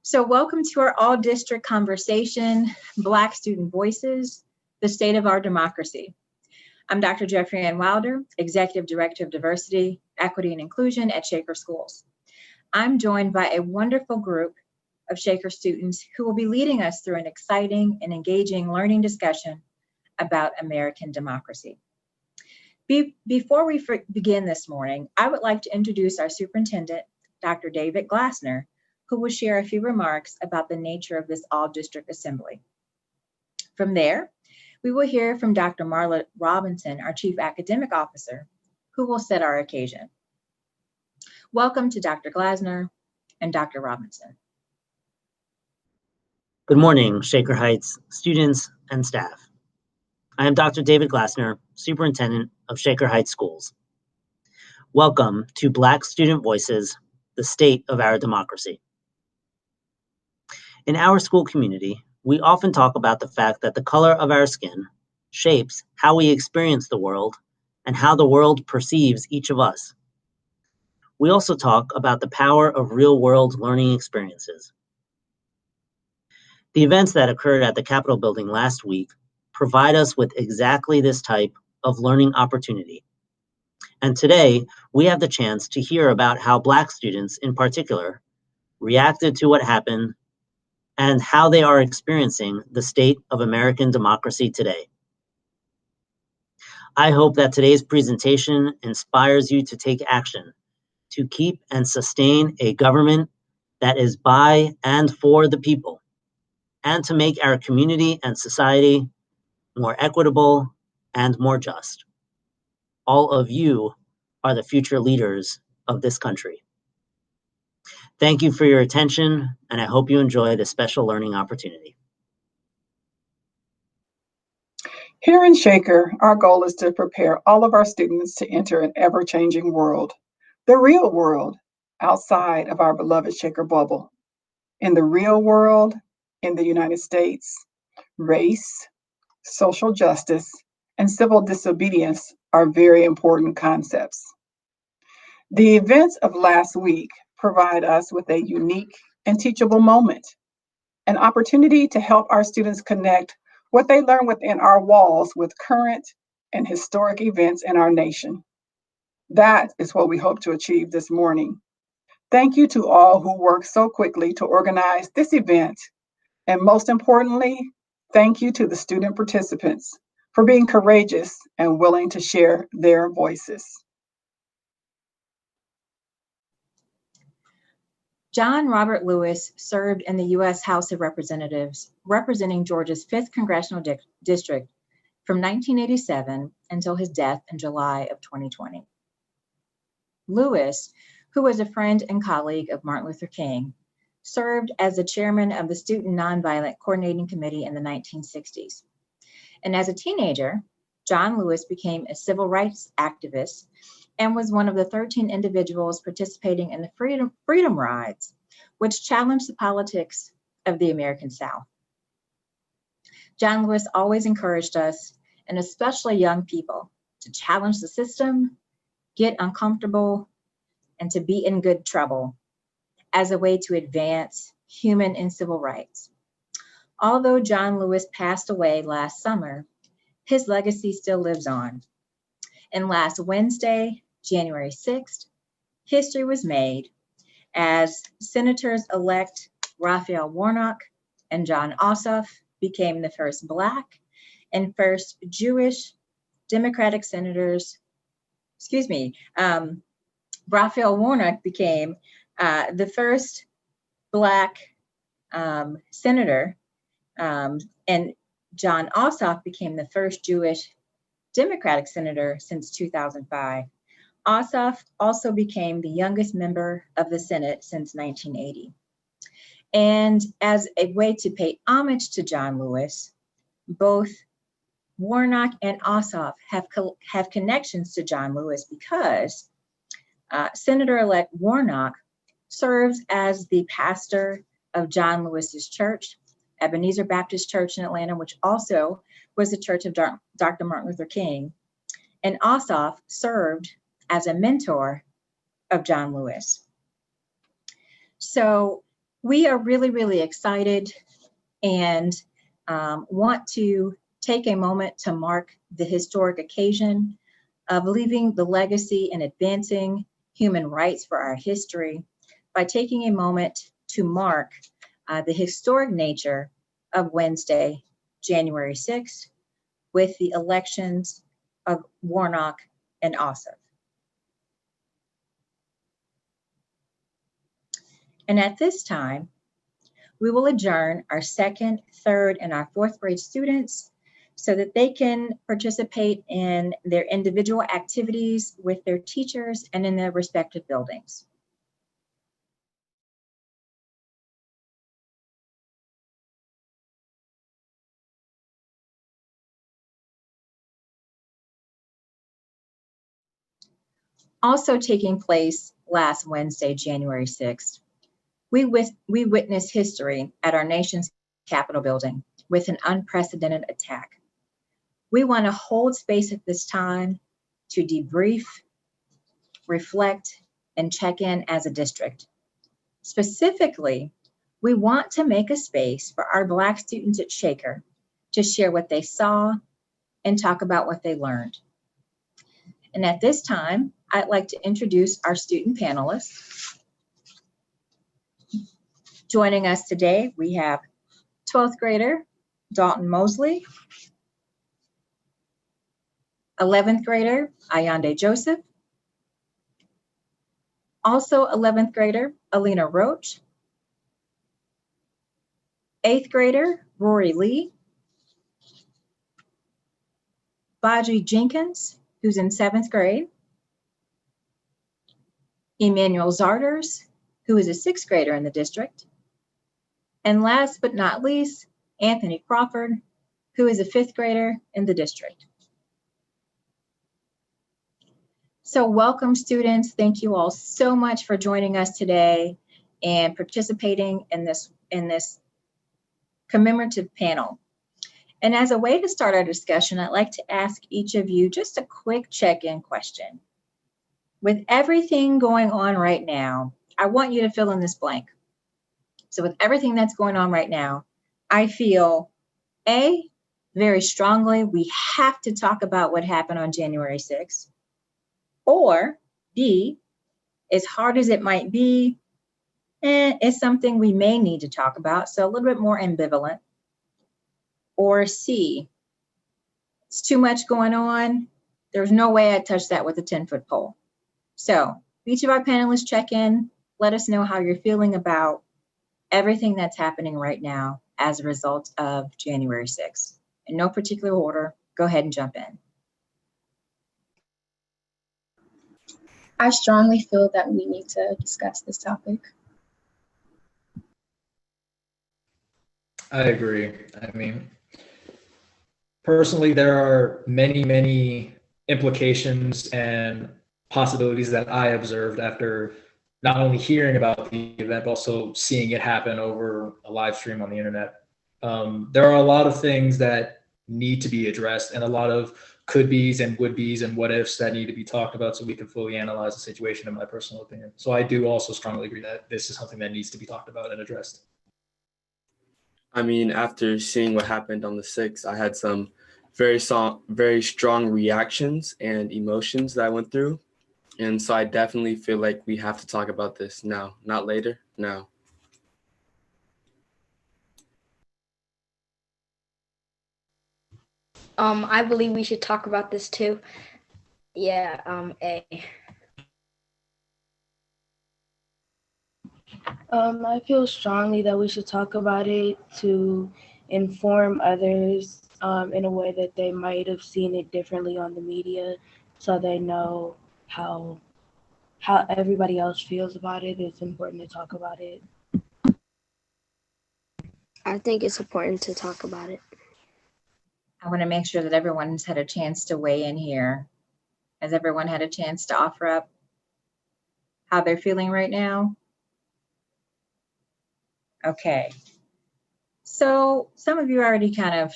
So welcome to our all-district conversation, Black Student Voices, the State of Our Democracy. I'm Dr. JeffriAnne Wilder, Executive Director of Diversity, Equity, and Inclusion at Shaker Schools. I'm joined by a wonderful group of Shaker students who will be leading us through an exciting and engaging learning discussion about American democracy. Before we begin this morning, I would like to introduce our superintendent, Dr. David Glassner, who will share a few remarks about the nature of this all-district assembly. From there, we will hear from Dr. Marla Robinson, our Chief Academic Officer, who will set our occasion. Welcome to Dr. Glassner and Dr. Robinson. Good morning, Shaker Heights students and staff. I am Dr. David Glassner, Superintendent of Shaker Heights Schools. Welcome to Black Student Voices, the State of Our Democracy. In our school community, we often talk about the fact that the color of our skin shapes how we experience the world and how the world perceives each of us. We also talk about the power of real-world learning experiences. The events that occurred at the Capitol building last week provide us with exactly this type of learning opportunity. And today, we have the chance to hear about how Black students in particular reacted to what happened and how they are experiencing the state of American democracy today. I hope that today's presentation inspires you to take action to keep and sustain a government that is by and for the people, and to make our community and society more equitable and more just. All of you are the future leaders of this country. Thank you for your attention, and I hope you enjoy this special learning opportunity. Here in Shaker, our goal is to prepare all of our students to enter an ever-changing world, the real world, outside of our beloved Shaker bubble. In the real world, in the United States, race, social justice, and civil disobedience are very important concepts. The events of last week provide us with a unique and teachable moment, an opportunity to help our students connect what they learn within our walls with current and historic events in our nation. That is what we hope to achieve this morning. Thank you to all who worked so quickly to organize this event. And most importantly, thank you to the student participants for being courageous and willing to share their voices. John Robert Lewis served in the U.S. House of Representatives, representing Georgia's 5th Congressional District from 1987 until his death in July of 2020. Lewis, who was a friend and colleague of Martin Luther King, served as the chairman of the Student Nonviolent Coordinating Committee in the 1960s. And as a teenager, John Lewis became a civil rights activist and was one of the 13 individuals participating in the Freedom Rides, which challenged the politics of the American South. John Lewis always encouraged us, and especially young people, to challenge the system, get uncomfortable, and to be in good trouble as a way to advance human and civil rights. Although John Lewis passed away last summer, his legacy still lives on. And last Wednesday, January 6th, history was made as Senators-elect Raphael Warnock and Jon Ossoff became the first Black and first Jewish Democratic senators. Raphael Warnock became the first Black senator, and Jon Ossoff became the first Jewish Democratic senator since 2005. Ossoff also became the youngest member of the Senate since 1980. And as a way to pay homage to John Lewis, both Warnock and Ossoff have connections to John Lewis because Senator-elect Warnock serves as the pastor of John Lewis's church, Ebenezer Baptist Church in Atlanta, which also was the church of Dr. Martin Luther King. And Ossoff served as a mentor of John Lewis. So We are really, really excited and want to take a moment to mark the historic occasion of leaving the legacy and advancing human rights for our history by taking a moment to mark the historic nature of Wednesday, January 6th, with the elections of Warnock and Ossoff. And at this time, we will adjourn our second, third, and our fourth grade students so that they can participate in their individual activities with their teachers and in their respective buildings. Also taking place last Wednesday, January 6th, we witnessed history at our nation's Capitol building with an unprecedented attack. We want to hold space at this time to debrief, reflect, and check in as a district. Specifically, we want to make a space for our Black students at Shaker to share what they saw and talk about what they learned. And at this time, I'd like to introduce our student panelists. Joining us today, we have 12th grader Dalton Mosley, 11th grader Ayande Joseph, also 11th grader Alina Roach, 8th grader Rory Lee, Badri Jenkins, who's in 7th grade, Emmanuel Zarders, who is a 6th grader in the district, and last but not least, Anthony Crawford, who is a 5th grader in the district. So welcome, students. Thank you all so much for joining us today and participating in this commemorative panel. And as a way to start our discussion, I'd like to ask each of you just a quick check-in question. With everything going on right now, I want you to fill in this blank. So with everything that's going on right now, I feel, A, very strongly we have to talk about what happened on January 6th. Or B, as hard as it might be, it's something we may need to talk about, so a little bit more ambivalent. Or C, it's too much going on. There's no way I'd touch that with a 10-foot pole. So each of our panelists check in, let us know how you're feeling about everything that's happening right now as a result of January 6th. In no particular order, go ahead and jump in. I strongly feel that we need to discuss this topic. I agree. I mean, personally, there are many, many implications and possibilities that I observed after not only hearing about the event, but also seeing it happen over a live stream on the internet. There are a lot of things that need to be addressed and a lot of could-be's and would-be's and what-ifs that need to be talked about so we can fully analyze the situation, in my personal opinion. So I do also strongly agree that this is something that needs to be talked about and addressed. I mean, after seeing what happened on the 6th, I had some very strong reactions and emotions that I went through. And so I definitely feel like we have to talk about this now, not later, now. I believe we should talk about this too. Yeah, A. I feel strongly that we should talk about it to inform others in a way that they might have seen it differently on the media, so they know how everybody else feels about it. It's important to talk about it. I think it's important to talk about it. I want to make sure that everyone's had a chance to weigh in here. Has everyone had a chance to offer up how they're feeling right now? Okay. So some of you already kind of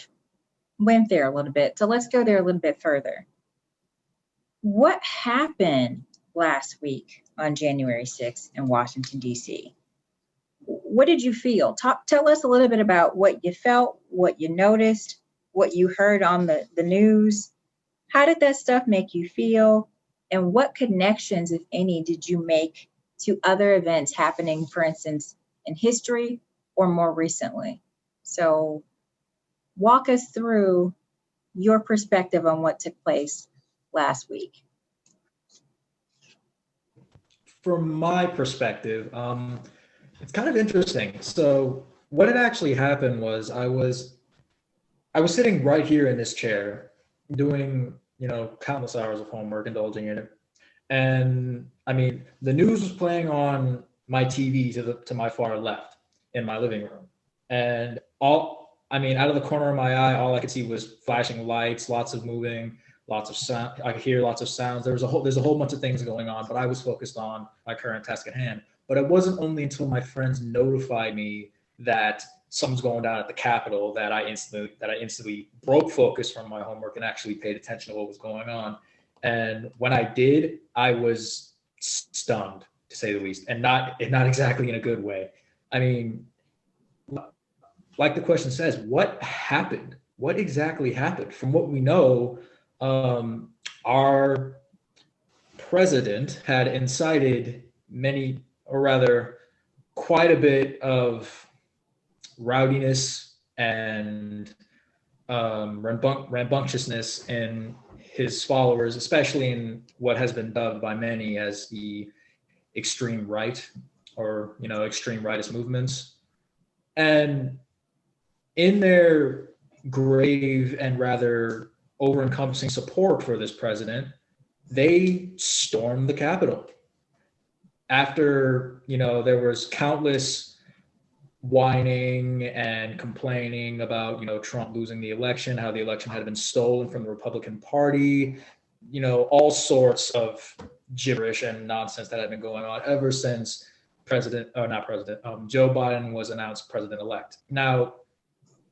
went there a little bit. So let's go there a little bit further. What happened last week on January 6th in Washington, D.C.? what did you feel? Tell us a little bit about what you felt, what you noticed, what you heard on the news. How did that stuff make you feel? And what connections, if any, did you make to other events happening, for instance, in history or more recently? So walk us through your perspective on what took place last week. From my perspective, it's kind of interesting. So what had actually happened was I was sitting right here in this chair doing, countless hours of homework, indulging in it. And I mean, the news was playing on my TV to my far left in my living room. And out of the corner of my eye, all I could see was flashing lights, lots of moving, lots of sound. I could hear lots of sounds. There's a whole bunch of things going on, but I was focused on my current task at hand. But it wasn't only until my friends notified me that something's going down at the Capitol that I instantly broke focus from my homework and actually paid attention to what was going on. And when I did, I was stunned, to say the least, and not exactly in a good way. I mean, like the question says, what happened? What exactly happened? From what we know, our president had incited quite a bit of rowdiness and rambunctiousness in his followers, especially in what has been dubbed by many as the extreme right, or extreme rightist movements. And in their grave and rather over-encompassing support for this president, they stormed the Capitol. After, there was countless whining and complaining about, Trump losing the election, how the election had been stolen from the Republican Party, all sorts of gibberish and nonsense that had been going on ever since Joe Biden was announced president-elect. Now,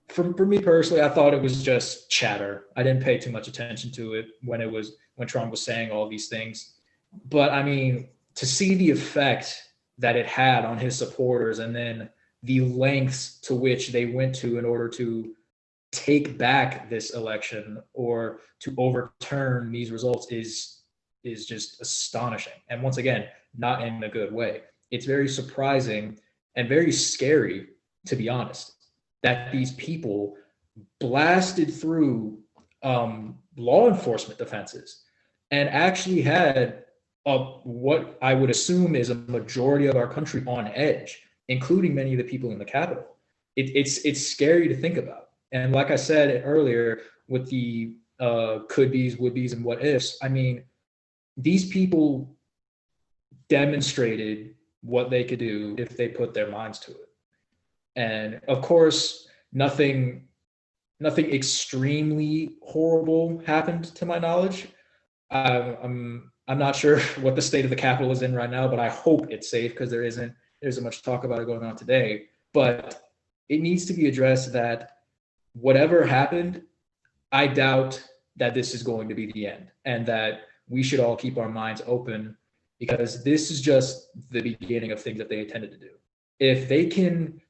for me personally, I thought it was just chatter. I didn't pay too much attention to it when Trump was saying all these things. But I mean, to see the effect that it had on his supporters, and then the lengths to which they went to in order to take back this election or to overturn these results is just astonishing. And once again, not in a good way. It's very surprising and very scary, to be honest, that these people blasted through law enforcement defenses and actually had what I would assume is a majority of our country on edge, including many of the people in the Capitol. It's scary to think about. And like I said earlier, with the could-be's, would-be's, and what-ifs, I mean, these people demonstrated what they could do if they put their minds to it. And of course, nothing extremely horrible happened to my knowledge. I'm not sure what the state of the Capitol is in right now, but I hope it's safe, because there isn't much talk about it going on today. But it needs to be addressed that whatever happened, I doubt that this is going to be the end, and that we should all keep our minds open, because this is just the beginning of things that they intended to do. If they can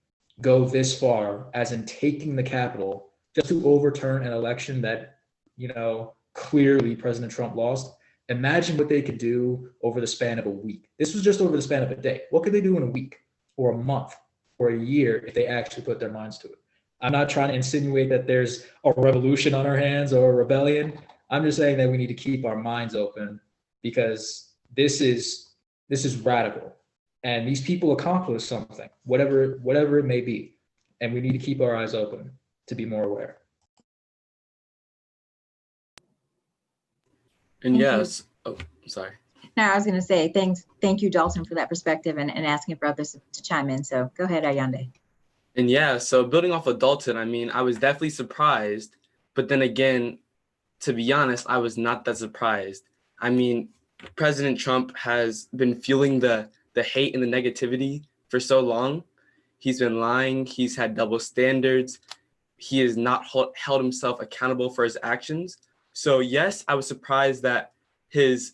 go this far, as in taking the Capitol just to overturn an election that, clearly President Trump lost, imagine what they could do over the span of a week. This was just over the span of a day. What could they do in a week or a month or a year if they actually put their minds to it? I'm not trying to insinuate that there's a revolution on our hands or a rebellion. I'm just saying that we need to keep our minds open, because this is radical. And these people accomplished something, whatever it may be. And we need to keep our eyes open to be more aware. And yes, sorry. No, I was going to say thank you, Dalton, for that perspective and asking for others to chime in. So go ahead, Ayande. And yeah, so building off of Dalton, I mean, I was definitely surprised, but then again, to be honest, I was not that surprised. I mean, President Trump has been fueling the hate and the negativity for so long. He's been lying. He's had double standards. He has not held himself accountable for his actions. So yes, I was surprised that his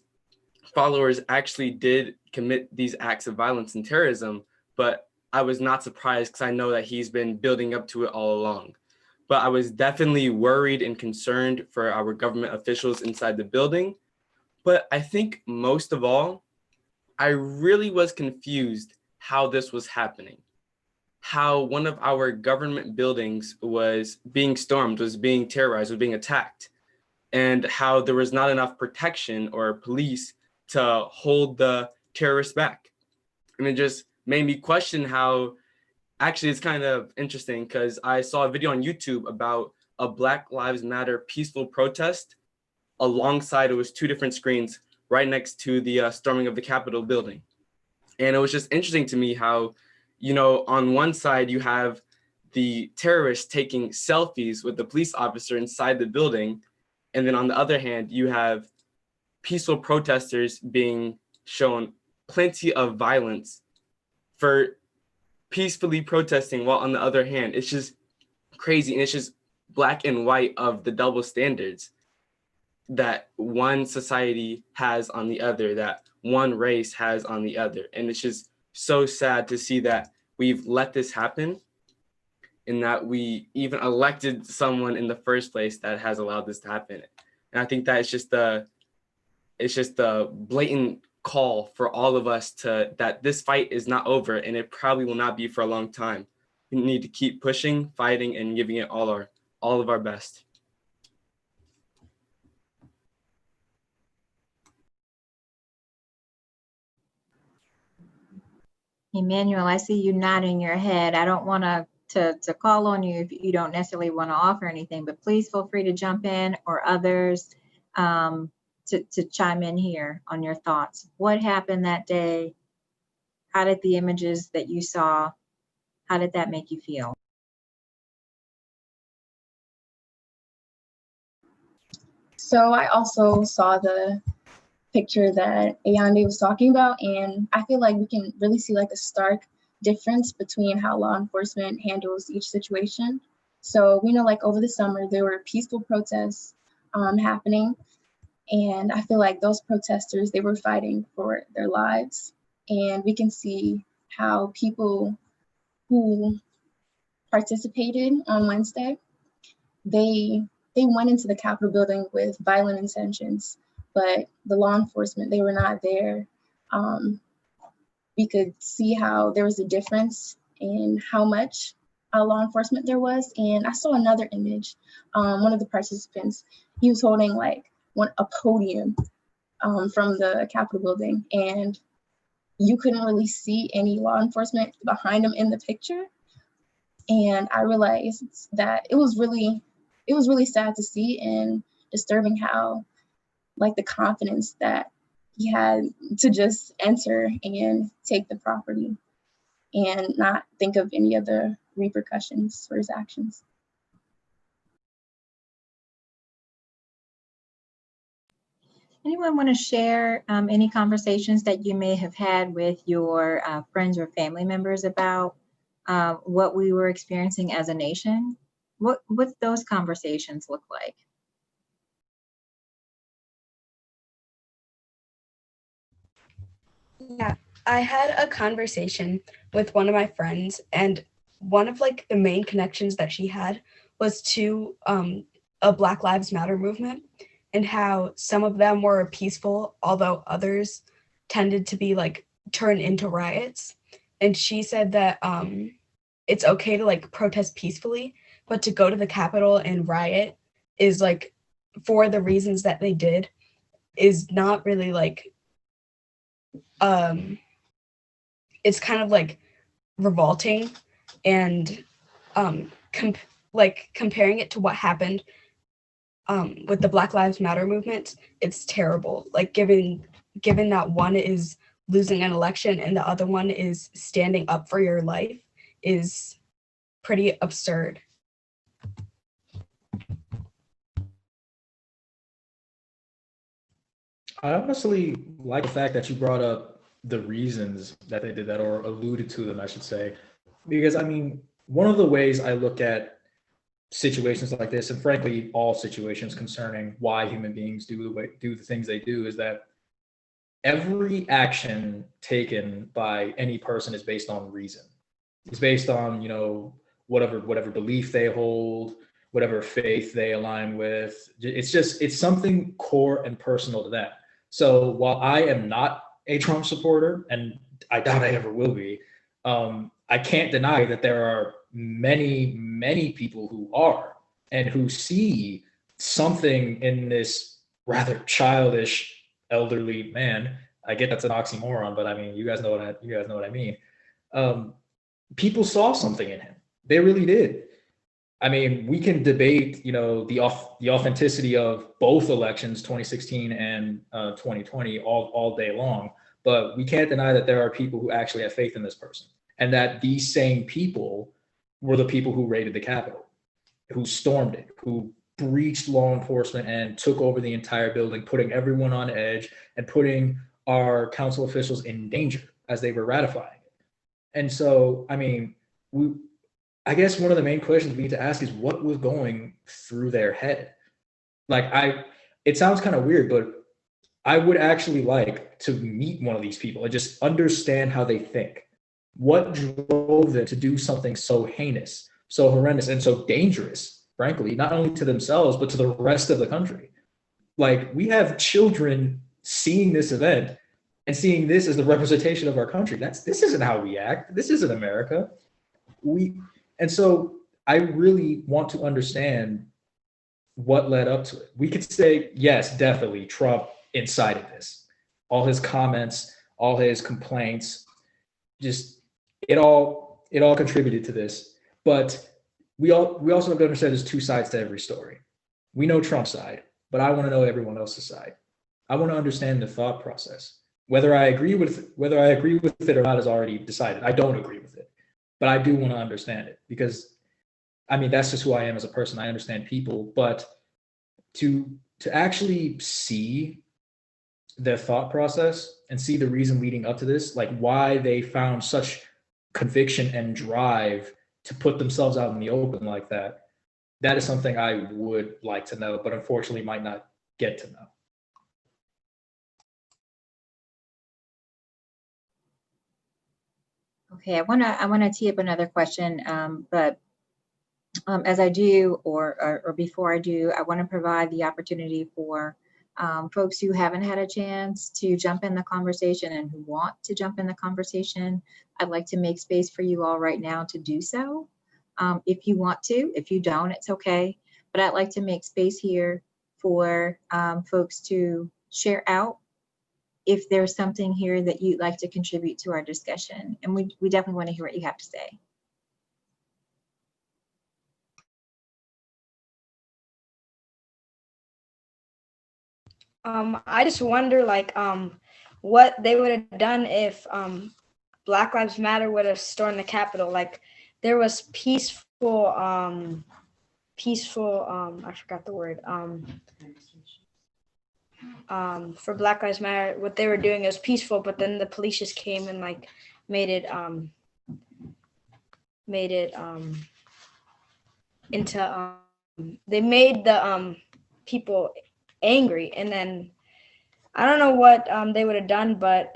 followers actually did commit these acts of violence and terrorism, but I was not surprised because I know that he's been building up to it all along. But I was definitely worried and concerned for our government officials inside the building. But I think most of all, I really was confused how this was happening. How one of our government buildings was being stormed, was being terrorized, was being attacked, and how there was not enough protection or police to hold the terrorists back. And it just made me question how, actually it's kind of interesting because I saw a video on YouTube about a Black Lives Matter peaceful protest alongside, it was two different screens right next to the storming of the Capitol building. And it was just interesting to me how, you know, on one side you have the terrorists taking selfies with the police officer inside the building. And then on the other hand, you have peaceful protesters being shown plenty of violence for peacefully protesting, while on the other hand, it's just crazy. And it's just black and white of the double standards that one society has on the other, that one race has on the other. And it's just so sad to see that we've let this happen and that we even elected someone in the first place that has allowed this to happen. And I think that it's just a blatant call for all of us to, that this fight is not over and it probably will not be for a long time. We need to keep pushing, fighting, and giving it all of our best. Emmanuel, I see you nodding your head. I don't want to call on you if you don't necessarily want to offer anything, but please feel free to jump in, or others to chime in here on your thoughts. What happened that day? How did the images that you saw, how did that make you feel? So I also saw the picture that Ayande was talking about, and I feel like we can really see like a stark difference between how law enforcement handles each situation. So we know like over the summer there were peaceful protests happening, and I feel like those protesters, they were fighting for their lives. And we can see how people who participated on Wednesday, they went into the Capitol building with violent intentions, but the law enforcement, they were not there. We could see how there was a difference in how much law enforcement there was. And I saw another image. One of the participants, he was holding like a podium from the Capitol building, and you couldn't really see any law enforcement behind him in the picture. And I realized that it was really sad to see and disturbing how like the confidence that he had to just enter and take the property and not think of any other repercussions for his actions. Anyone want to share any conversations that you may have had with your friends or family members about what we were experiencing as a nation? What's those conversations look like? Yeah, I had a conversation with one of my friends, and one of like the main connections that she had was to a Black Lives Matter movement, and how some of them were peaceful, although others tended to be like turned into riots. And she said that it's okay to like protest peacefully, but to go to the Capitol and riot is like, for the reasons that they did, is not really like, it's kind of like revolting, and comparing it to what happened with the Black Lives Matter movement, it's terrible. Like given that one is losing an election and the other one is standing up for your life, is pretty absurd. I honestly like the fact that you brought up the reasons that they did that, or alluded to them, I should say, because I mean, one of the ways I look at situations like this, and frankly, all situations concerning why human beings do the things they do, is that every action taken by any person is based on reason. It's based on, whatever belief they hold, whatever faith they align with. It's something core and personal to them. So while I am not a Trump supporter, and I doubt I ever will be, I can't deny that there are many, many people who are, and who see something in this rather childish elderly man. I get that's an oxymoron, but I mean, you guys know what I mean. People saw something in him. They really did. I mean, we can debate, the authenticity of both elections, 2016 and 2020, all day long. But we can't deny that there are people who actually have faith in this person, and that these same people were the people who raided the Capitol, who stormed it, who breached law enforcement and took over the entire building, putting everyone on edge and putting our council officials in danger as they were ratifying it. And so, I mean, I guess one of the main questions we need to ask is what was going through their head? It sounds kind of weird, but I would actually like to meet one of these people and just understand how they think. What drove them to do something so heinous, so horrendous, and so dangerous, frankly, not only to themselves, but to the rest of the country? Like, we have children seeing this event and seeing this as the representation of our country. This isn't how we act. This isn't America. And so I really want to understand what led up to it. We could say, yes, definitely Trump incited this. All his comments, all his complaints, just it all contributed to this. But we also have to understand there's two sides to every story. We know Trump's side, but I want to know everyone else's side. I want to understand the thought process. Whether I agree with it or not is already decided. I don't agree with it, but I do want to understand it, because I mean, that's just who I am as a person. I understand people, but to actually see their thought process and see the reason leading up to this, like why they found such conviction and drive to put themselves out in the open like that, that is something I would like to know, but unfortunately might not get to know. Okay, I wanna tee up another question, but as I do, or before I do, I want to provide the opportunity for folks who haven't had a chance to jump in the conversation and who want to jump in the conversation. I'd like to make space for you all right now to do so. If you want to, if you don't, it's okay. But I'd like to make space here for folks to share out if there's something here that you'd like to contribute to our discussion. And we definitely want to hear what you have to say. I just wonder, what they would have done if Black Lives Matter would have stormed the Capitol. Like, there was peaceful, I forgot the word. For Black Lives Matter, what they were doing was peaceful, but then the police just came and made it into they made the people angry, and then I don't know what they would have done, but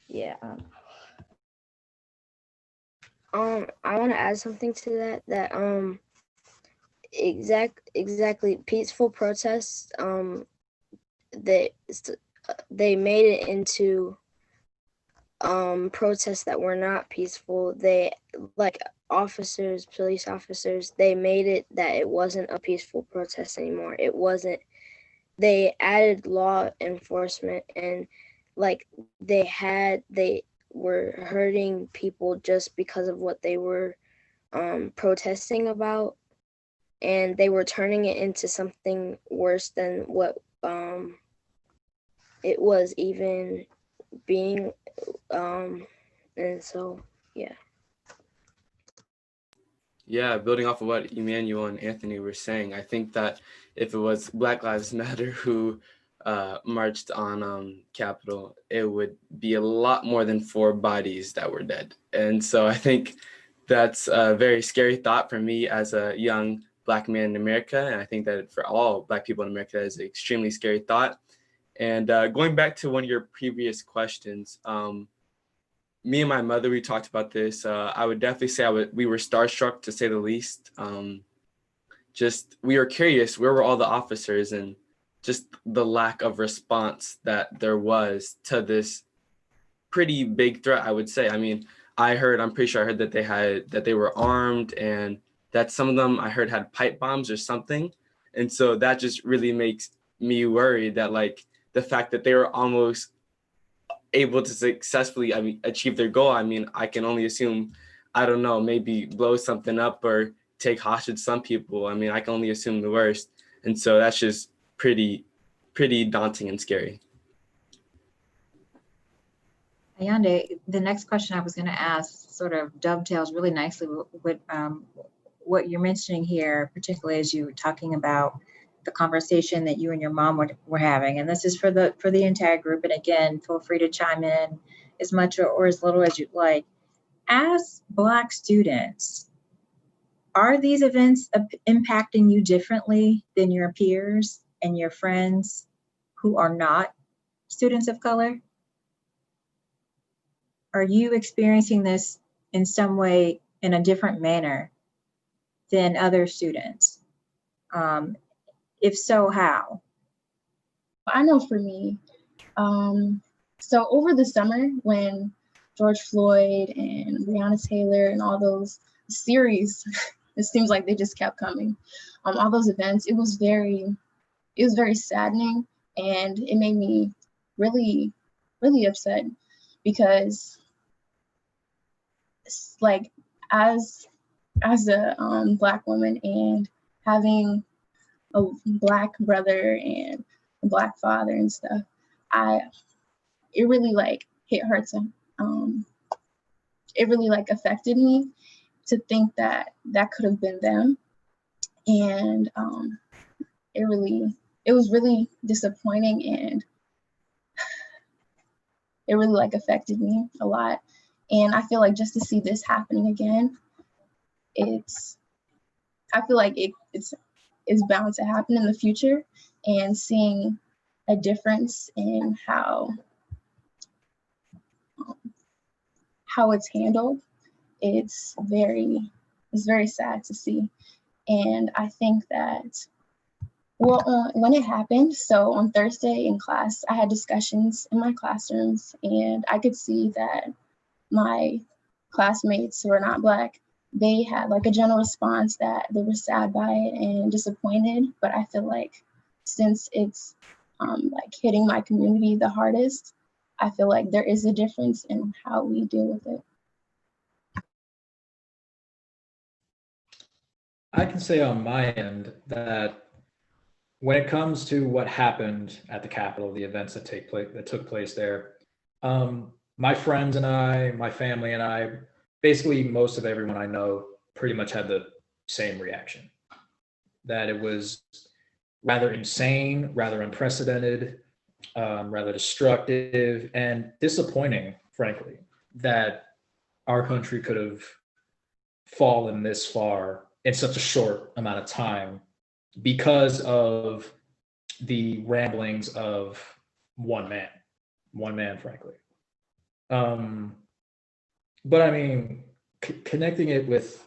yeah. I want to add something to that. Exactly peaceful protests. They made it into protests that were not peaceful. They, like, police officers, they made it that it wasn't a peaceful protest anymore. It wasn't. They added law enforcement, and they were hurting people just because of what they were protesting about, and they were turning it into something worse than what it was even being, and so yeah. Yeah, building off of what Emmanuel and Anthony were saying, I think that if it was Black Lives Matter who marched on Capitol, it would be a lot more than 4 bodies that were dead. And so I think that's a very scary thought for me as a young Black man in America. And I think that for all Black people in America is an extremely scary thought. And going back to one of your previous questions, me and my mother, we talked about this. I would definitely say we were starstruck, to say the least. Just we were curious, where were all the officers, and just the lack of response that there was to this pretty big threat, I would say. I mean, I'm pretty sure I heard that they were armed, and that some of them I heard had pipe bombs or something. And so that just really makes me worried that, like, the fact that they were almost able to successfully, I mean, achieve their goal. I mean, I can only assume, I don't know, maybe blow something up or take hostage some people. I mean, I can only assume the worst. And so that's just pretty daunting and scary. Ayande, the next question I was going to ask sort of dovetails really nicely with what you're mentioning here, particularly as you were talking about the conversation that you and your mom were having. And this is for the entire group. And again, feel free to chime in as much or as little as you'd like. As Black students, are these events impacting you differently than your peers and your friends who are not students of color? Are you experiencing this in some way in a different manner than other students? If so, how? I know for me, so over the summer when George Floyd and Breonna Taylor and all those series, it seems like they just kept coming. All those events, it was very saddening, and it made me really, really upset because, like, as a Black woman and having a Black brother and a Black father and stuff, it really like hit hurts. It really like affected me to think that could have been them, and it was really disappointing, and it really like affected me a lot. And I feel like just to see this happening again, I feel like it's bound to happen in the future, and seeing a difference in how it's handled, it's very sad to see. And I think that, well, when it happened, so on Thursday in class, I had discussions in my classrooms, and I could see that my classmates who are not Black, they had like a general response that they were sad by it and disappointed. But I feel like since it's like hitting my community the hardest, I feel like there is a difference in how we deal with it. I can say on my end that when it comes to what happened at the Capitol, the events that took place there, my friends and I, my family and I, basically most of everyone I know pretty much had the same reaction. That it was rather insane, rather unprecedented, rather destructive, and disappointing, frankly, that our country could have fallen this far in such a short amount of time because of the ramblings of one man, frankly. But I mean, connecting it with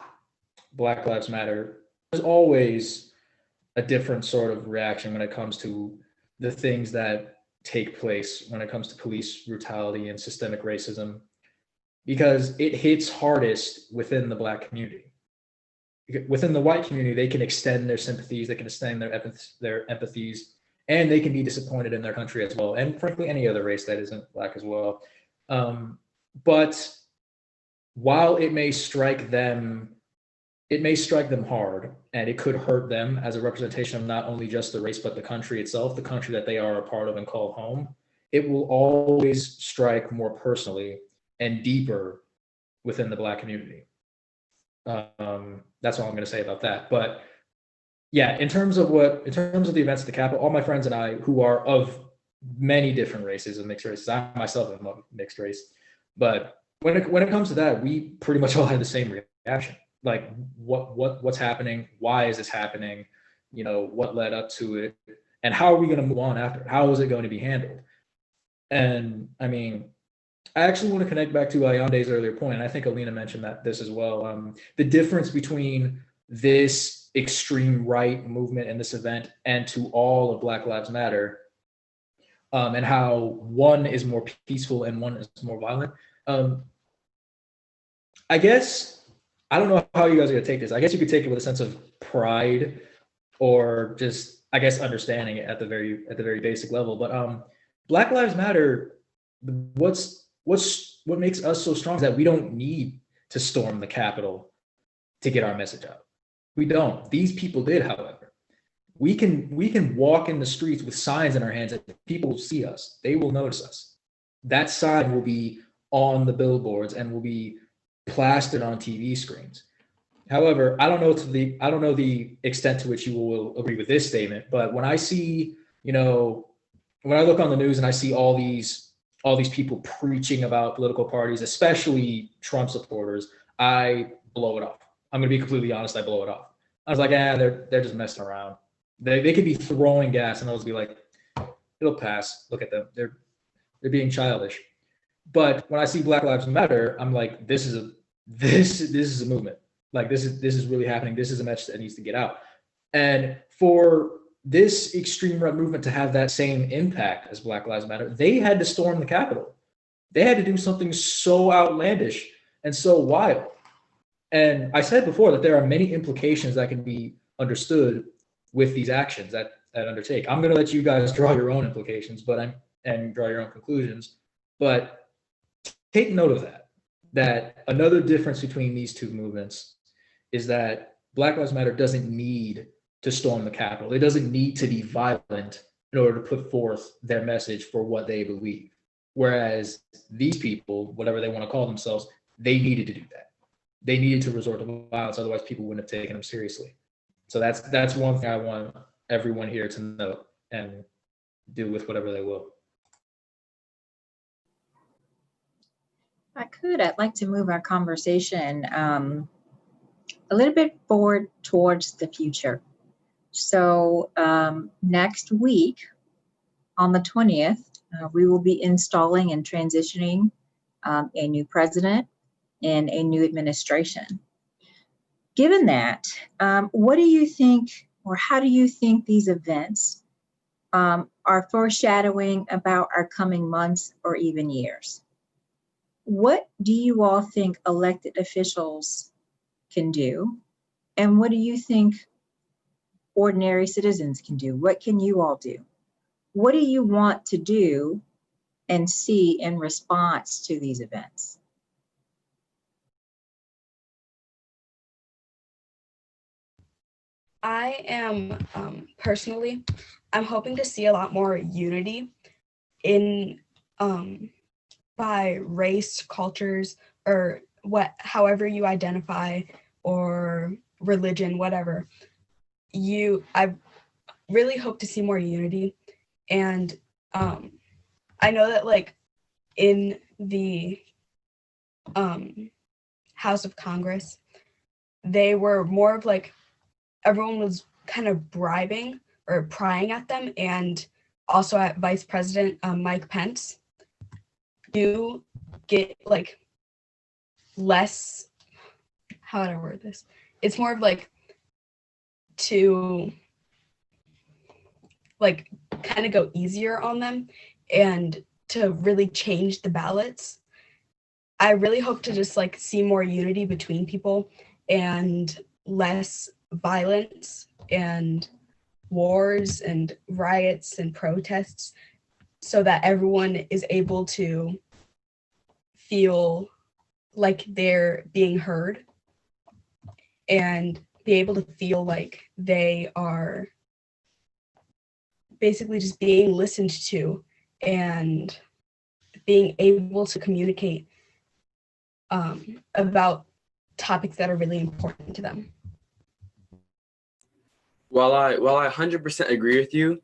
Black Lives Matter, there's always a different sort of reaction when it comes to the things that take place when it comes to police brutality and systemic racism, because it hits hardest within the Black community. Within the white community, they can extend their sympathies, they can extend their empathies, and they can be disappointed in their country as well, and frankly, any other race that isn't Black as well. But while it may strike them hard, and it could hurt them as a representation of not only just the race, but the country itself, the country that they are a part of and call home, it will always strike more personally and deeper within the Black community. That's all I'm going to say about that. But yeah, in terms of the events at the Capitol, all my friends and I, who are of many different races and mixed races, I myself am of mixed race, but when it comes to that, we pretty much all had the same reaction. Like, what's happening? Why is this happening? You know, what led up to it? And how are we going to move on after? How is it going to be handled? And I mean, I actually want to connect back to Ayande's earlier point, and I think Alina mentioned this as well. The difference between this extreme right movement and this event and to all of Black Lives Matter, and how one is more peaceful and one is more violent. I guess, I don't know how you guys are gonna take this. I guess you could take it with a sense of pride or just, I guess, understanding it at the very basic level. But Black Lives Matter, what makes us so strong is that we don't need to storm the Capitol to get our message out. We don't. These people did, however. We can walk in the streets with signs in our hands and people will see us. They will notice us. That sign will be on the billboards and will be plastered on TV screens. However, I don't know the extent to which you will agree with this statement, but when I see, when I look on the news and I see all these people preaching about political parties, especially Trump supporters, I blow it off. I'm gonna be completely honest, I blow it off. I was like, they're just messing around. They could be throwing gas and I'll just be like, it'll pass. Look at them. They're being childish. But when I see Black Lives Matter, I'm like, this is a movement. Like this is really happening. This is a message that needs to get out. And for this extreme right movement to have that same impact as Black Lives Matter, they had to storm the Capitol. They had to do something so outlandish and so wild. And I said before that there are many implications that can be understood with these actions that undertake. I'm going to let you guys draw your own implications, and draw your own conclusions. But take note of that another difference between these two movements is that Black Lives Matter doesn't need to storm the Capitol. It doesn't need to be violent in order to put forth their message for what they believe. Whereas these people, whatever they want to call themselves, they needed to do that. They needed to resort to violence, otherwise people wouldn't have taken them seriously. So that's one thing I want everyone here to know and do with whatever they will. I'd like to move our conversation a little bit forward towards the future. So next week, on the 20th, we will be installing and transitioning a new president and a new administration. Given that, what do you think, or how do you think these events are foreshadowing about our coming months or even years? What do you all think elected officials can do? And what do you think ordinary citizens can do? What can you all do? What do you want to do and see in response to these events? I am personally, I'm hoping to see a lot more unity in by race, cultures, or however you identify, or religion, whatever. I really hope to see more unity. And I know that like in the House of Congress, they were more of like, everyone was kind of bribing or prying at them, and also at Vice President Mike Pence. You get like less, how would I word this? It's more of like to like kind of go easier on them and to really change the ballots. I really hope to just like see more unity between people and less violence and wars and riots and protests, so that everyone is able to feel like they're being heard and be able to feel like they are basically just being listened to and being able to communicate about topics that are really important to them. While I 100% agree with you,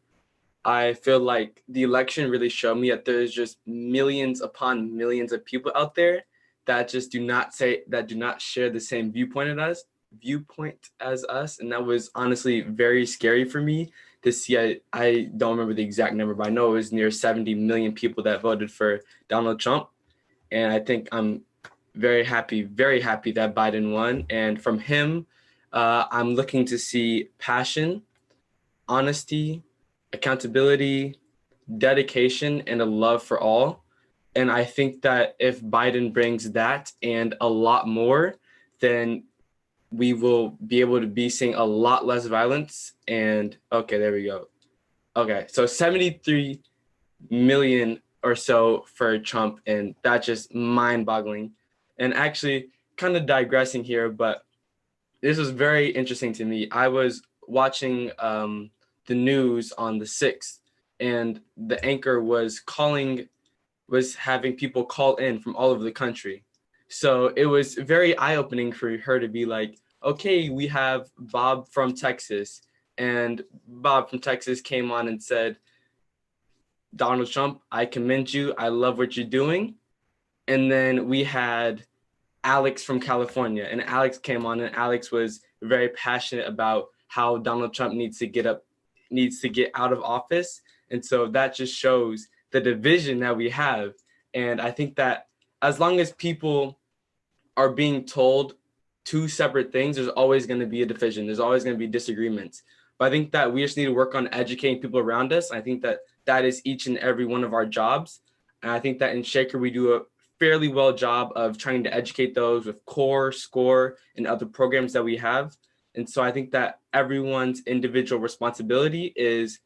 I feel like the election really showed me that there's just millions upon millions of people out there that just do not share the same viewpoint as us. And that was honestly very scary for me to see. I don't remember the exact number, but I know it was near 70 million people that voted for Donald Trump. And I think I'm very happy that Biden won. And from him, I'm looking to see passion, honesty, accountability, dedication, and a love for all. And I think that if Biden brings that and a lot more, then we will be able to be seeing a lot less violence. And okay, there we go. Okay, so 73 million or so for Trump, and that's just mind-boggling. And actually, kind of digressing here, but this was very interesting to me. I was watching the news on the 6th, and the anchor was having people call in from all over the country. So it was very eye-opening for her to be like, okay, we have Bob from Texas. And Bob from Texas came on and said, Donald Trump, I commend you. I love what you're doing. And then we had Alex from California, and Alex came on, and Alex was very passionate about how Donald Trump needs to get out of office. And so that just shows the division that we have. And I think that as long as people are being told two separate things, there's always going to be a division. There's always going to be disagreements. But I think that we just need to work on educating people around us. I think that that is each and every one of our jobs. And I think that in Shaker, we do a fairly well job of trying to educate those with CORE, SCORE, and other programs that we have. And so I think that everyone's individual responsibility is,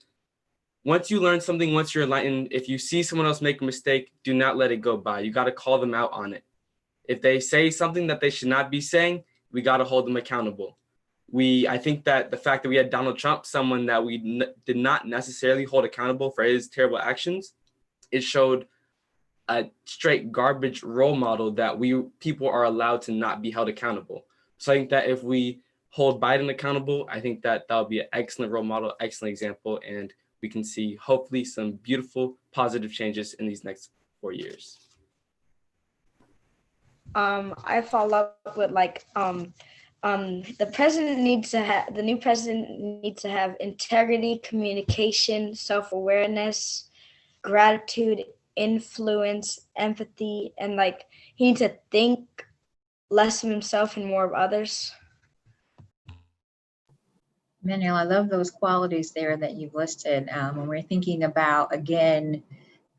once you learn something, once you're enlightened, if you see someone else make a mistake, do not let it go by. You got to call them out on it. If they say something that they should not be saying, we got to hold them accountable. I think that the fact that we had Donald Trump, someone that we did not necessarily hold accountable for his terrible actions, it showed a straight garbage role model that people are allowed to not be held accountable. So I think that if we hold Biden accountable, I think that that'll be an excellent role model, excellent example, and we can see hopefully some beautiful, positive changes in these next 4 years. I follow up with the new president needs to have integrity, communication, self-awareness, gratitude, influence, empathy, and he needs to think less of himself and more of others. Manuel, I love those qualities there that you've listed. When we're thinking about, again,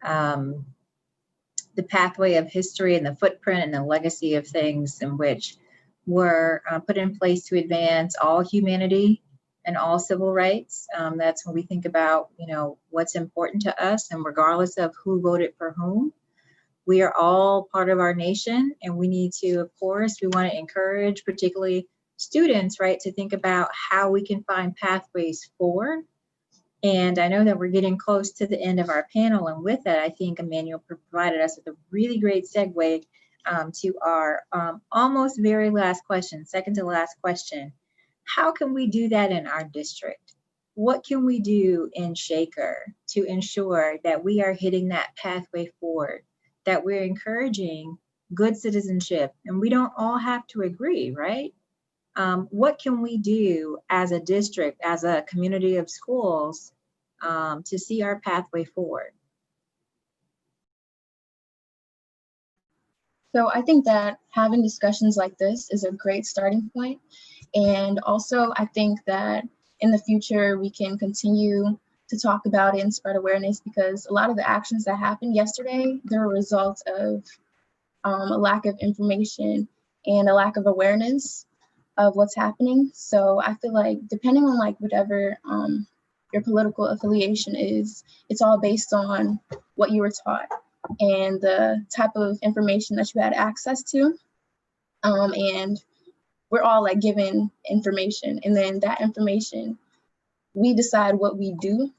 the pathway of history and the footprint and the legacy of things in which were put in place to advance all humanity and all civil rights. That's when we think about, what's important to us, and regardless of who voted for whom, we are all part of our nation, and we need to, of course, we want to encourage particularly students, right, to think about how we can find pathways forward. And I know that we're getting close to the end of our panel, and with that, I think Emmanuel provided us with a really great segue to our almost very last question, second to last question. How can we do that in our district? What can we do in Shaker to ensure that we are hitting that pathway forward, that we're encouraging good citizenship? And we don't all have to agree, right? What can we do as a district, as a community of schools, to see our pathway forward? So I think that having discussions like this is a great starting point. And also, I think that in the future, we can continue to talk about it and spread awareness, because a lot of the actions that happened yesterday, they're a result of a lack of information and a lack of awareness of what's happening. So I feel like depending on whatever your political affiliation is, it's all based on what you were taught and the type of information that you had access to. And we're all given information, and then that information, we decide what we do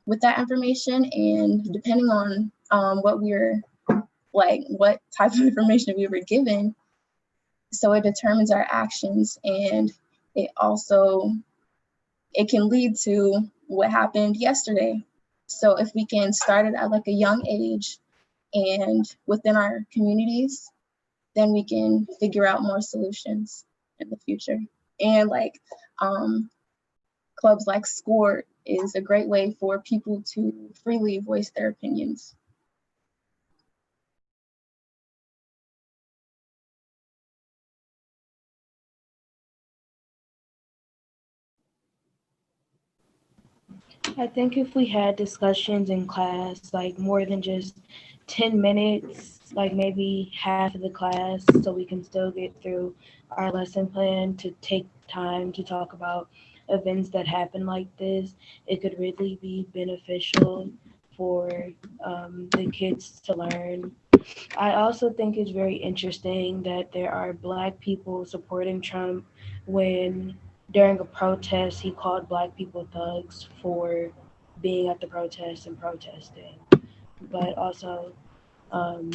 with that information. And depending on what type of information we were given, so it determines our actions, and it can lead to what happened yesterday. So if we can start it at a young age and within our communities, then we can figure out more solutions in the future. And clubs like SCORE is a great way for people to freely voice their opinions. I think if we had discussions in class, like more than just 10 minutes, like maybe half of the class, so we can still get through our lesson plan, to take time to talk about events that happen like this, it could really be beneficial for the kids to learn. I also think it's very interesting that there are Black people supporting Trump when during a protest he called Black people thugs for being at the protest and protesting. But also, um,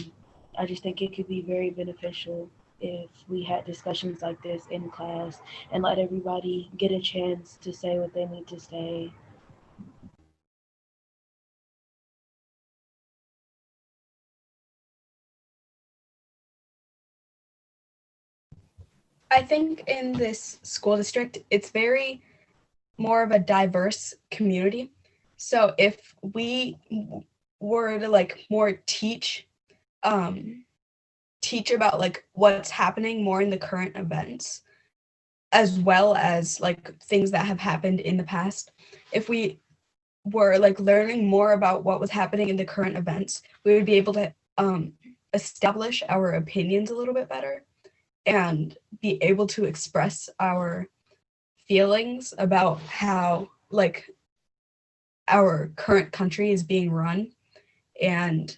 I just think it could be very beneficial if we had discussions like this in class and let everybody get a chance to say what they need to say. I think in this school district, it's very more of a diverse community. So if we were to like more teach about like what's happening more in the current events, as well as like things that have happened in the past, if we were like learning more about what was happening in the current events, we would be able to establish our opinions a little bit better and be able to express our feelings about how like our current country is being run. And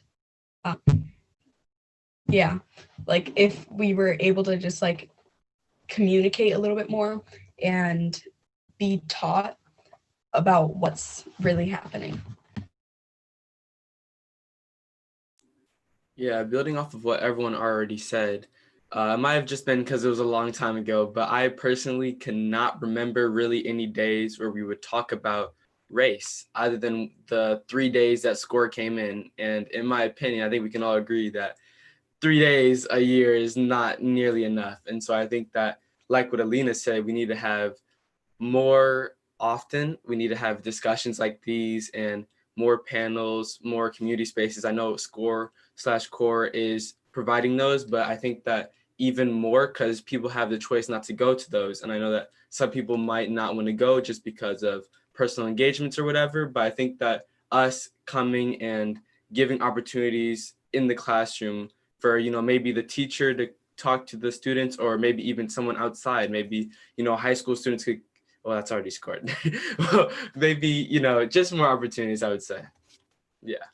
yeah, like if we were able to just like communicate a little bit more and be taught about what's really happening. Yeah, building off of what everyone already said, it might have just been because it was a long time ago, but I personally cannot remember really any days where we would talk about race other than the 3 days that SCORE came in. And in my opinion, I think we can all agree that 3 days a year is not nearly enough. And so I think that, like what Alina said, we need to have more often. We need to have discussions like these and more panels, more community spaces. I know SCORE/CORE is providing those, but I think that even more because people have the choice not to go to those. And I know that some people might not want to go just because of personal engagements or whatever, but I think that us coming and giving opportunities in the classroom for, maybe the teacher to talk to the students, or maybe even someone outside, maybe, high school students could, well, that's already scored. Maybe, just more opportunities, I would say. Yeah.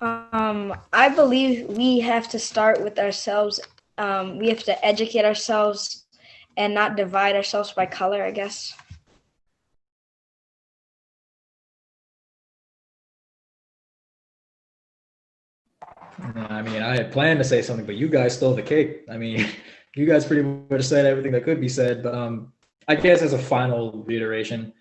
I believe we have to start with ourselves. We have to educate ourselves and not divide ourselves by color, I guess. I mean, I had planned to say something, but you guys stole the cake. I mean, you guys pretty much said everything that could be said, but I guess as a final reiteration,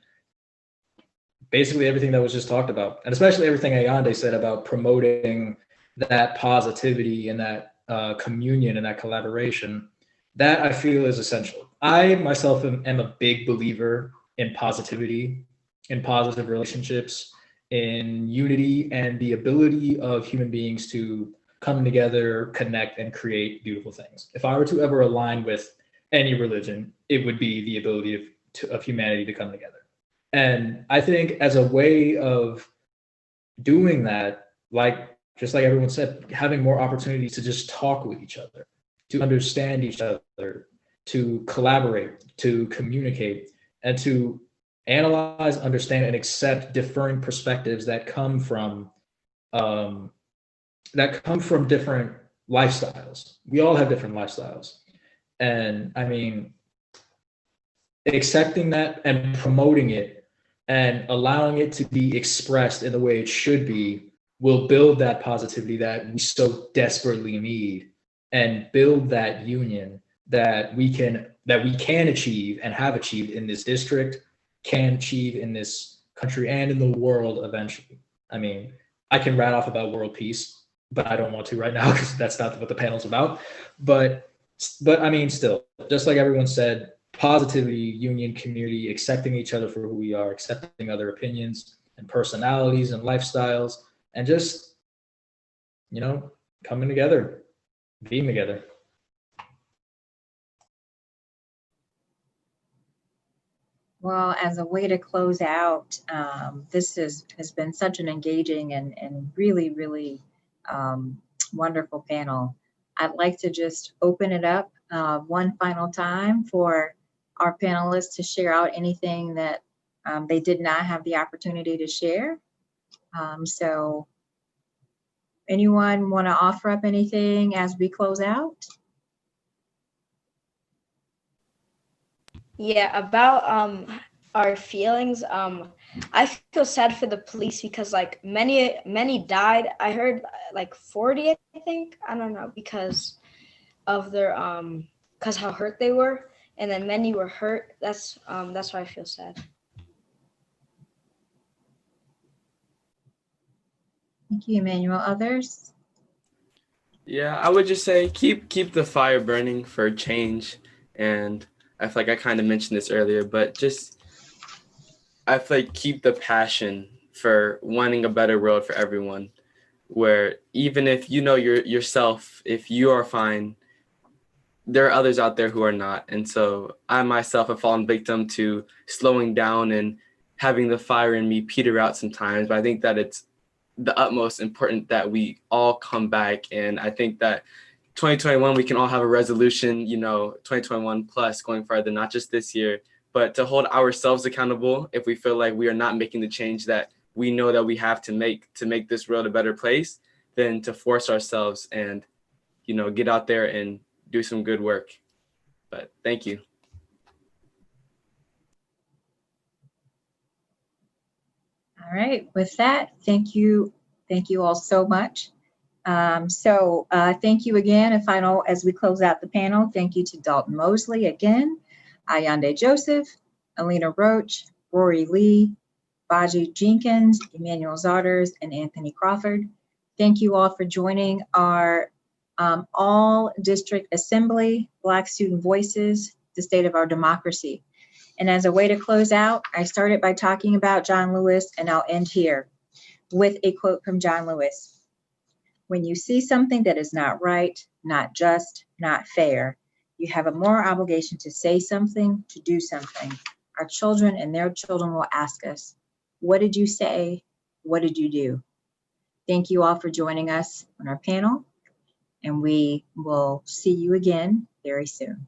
basically everything that was just talked about, and especially everything Ayande said about promoting that positivity and that communion and that collaboration, that I feel is essential. I myself am a big believer in positivity, in positive relationships, in unity, and the ability of human beings to come together, connect, and create beautiful things. If I were to ever align with any religion, it would be the ability of humanity to come together. And I think as a way of doing that, just like everyone said, having more opportunities to just talk with each other, to understand each other, to collaborate, to communicate, and to analyze, understand, and accept differing perspectives that come from different lifestyles. We all have different lifestyles, and I mean, accepting that and promoting it and allowing it to be expressed in the way it should be will build that positivity that we so desperately need, and build that union that we can achieve and have achieved in this district, can achieve in this country and in the world eventually. I mean, I can rat off about world peace, but I don't want to right now because that's not what the panel's about. But I mean, still, just like everyone said, positivity, union, community, accepting each other for who we are, accepting other opinions and personalities and lifestyles, and just, coming together, being together. Well, as a way to close out, this has been such an engaging and really, really wonderful panel. I'd like to just open it up one final time for our panelists to share out anything that they did not have the opportunity to share. So anyone want to offer up anything as we close out? Yeah, about our feelings. I feel sad for the police because like many died. I heard like 40, I think. I don't know, because of their because how hurt they were, and then many were hurt. That's why I feel sad. Thank you, Emmanuel. Others? Yeah, I would just say keep the fire burning for change. And I feel like I kind of mentioned this earlier, but just I feel like keep the passion for wanting a better world for everyone, where even if you know yourself, if you are fine, there are others out there who are not. And so I myself have fallen victim to slowing down and having the fire in me peter out sometimes. But I think that it's the utmost important that we all come back. And I think that 2021, we can all have a resolution, 2021 plus going further, not just this year, but to hold ourselves accountable if we feel like we are not making the change that we know that we have to make this world a better place, then to force ourselves and, get out there and do some good work. But thank you. All right, with that, thank you all so much. Thank you again. And final, as we close out the panel, thank you to Dalton Mosley again, Ayande Joseph, Alina Roach, Rory Lee, Baji Jenkins, Emmanuel Zarters, and Anthony Crawford. Thank you all for joining our All District Assembly, Black Student Voices, the State of Our Democracy. And as a way to close out, I started by talking about John Lewis, and I'll end here with a quote from John Lewis. When you see something that is not right, not just, not fair, you have a moral obligation to say something, to do something. Our children and their children will ask us, what did you say? What did you do? Thank you all for joining us on our panel, and we will see you again very soon.